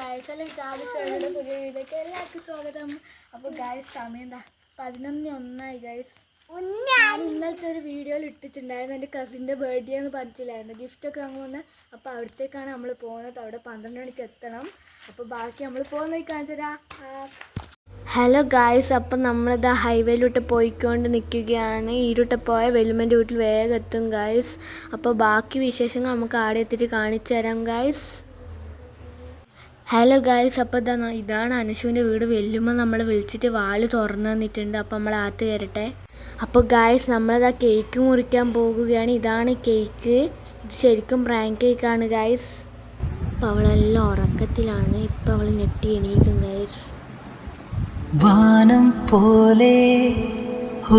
Guys അല്ലെങ്കിൽ guys പുതിയ വീഡിയോക്ക് എല്ലാവർക്കും സ്വാഗതം. അപ്പോൾ ഗായ്സ് സമയം എന്താ 11:01 ഗായ്സ്. ഞാൻ ഇന്നലത്തെ ഒരു വീഡിയോയിൽ ഇട്ടിട്ടുണ്ടായിരുന്നു എൻ്റെ കസിൻ്റെ ബർത്ത്ഡേ എന്ന് പറഞ്ഞില്ലായിരുന്നു, ഗിഫ്റ്റൊക്കെ വാങ്ങുമെന്ന്. അപ്പോൾ അവിടത്തേക്കാണ് നമ്മൾ പോകുന്നത്. അവിടെ 12 മണിക്ക് എത്തണം. അപ്പോൾ ബാക്കി നമ്മൾ പോകുന്നത് കാണിച്ചു തരാം. ഹലോ ഗായ്സ്, അപ്പം നമ്മളിതാ ഹൈവേയിലോട്ട് പോയിക്കൊണ്ട് നിൽക്കുകയാണ്. ഈ റൂട്ട് പോയ വെല്ലുമ്മൻ്റെ വീട്ടിൽ വേഗം എത്തും ഗായ്സ്. അപ്പോൾ ബാക്കി വിശേഷങ്ങൾ നമുക്ക് ആടെ എത്തിയിട്ട് കാണിച്ചു തരാം ഗായ്സ്. ഹലോ ഗായ്സ്, അപ്പോൾ ഇതാണ് അനുഷുവിൻ്റെ വീട്. വെല്ലുമ്മ നമ്മളെ വിളിച്ചിട്ട് വാല് തുറന്നു തന്നിട്ടുണ്ട്. അപ്പോൾ നമ്മൾ അകത്ത് കയറട്ടെ. അപ്പോൾ ഗായ്സ്, നമ്മളിതാ കേക്ക് മുറിക്കാൻ പോകുകയാണ്. ഇതാണ് കേക്ക്. ഇത് ശരിക്കും പ്രാങ്ക് കേക്കാണ് ഗായ്സ്. അപ്പോൾ അവളെല്ലാം ഉറക്കത്തിലാണ്. ഇപ്പോൾ അവൾ ഞെട്ടി എണീക്കും ഗായ്സ്. വാനം പോലെ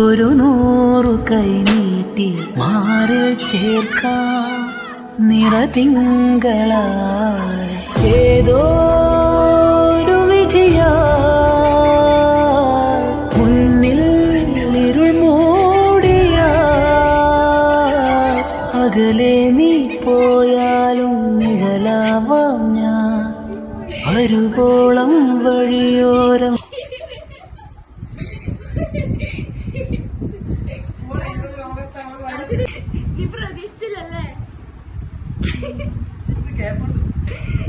ഒരു 100 കൈ നീട്ടി മാറിൽ ചേർക്കാം നിറതിങ്കളായി ഏതോ ഒരു വിധിയാ മുന്നിൽ ഇരുൾ മൂടിയ അകലെ നീ പോയാലും നിഴലാവാം ഞാൻ വരുവോളം വഴിയോരം. നീ പ്രതീക്ഷിച്ചില്ലല്ലേ?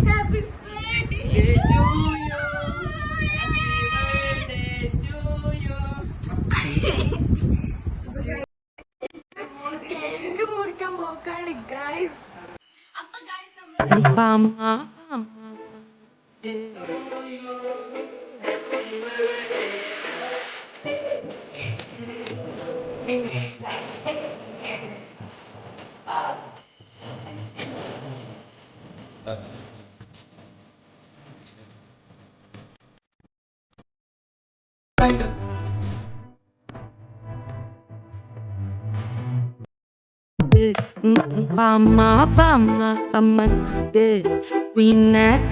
ഹാപ്പി കേക്ക് മുറിക്കാൻ പോക്കാണ് ഗൈസ്. അപ്പൊ ഗൈസ്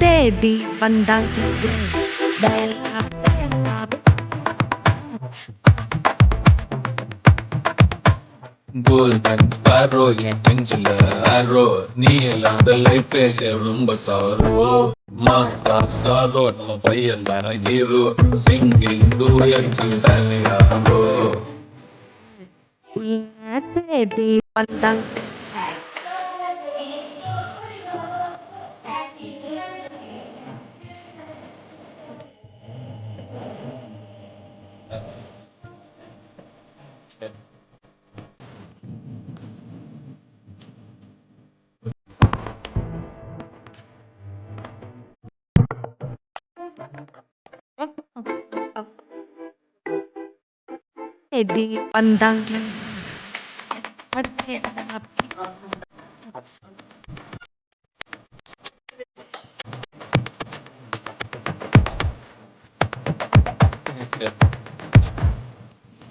தேடி வந்தாங்க Golden Sparrow என் நெஞ்சில arrow நீ இல்லாத லைஃப் ரொம்ப சாரோ மாஸ்டா சாரோ நம்ம பையன் தான ஹீரோ சிங்கிங் டூயட்ஸ் தனியாரோ தேடி வந்தாங்க தேடி வந்தாங்க.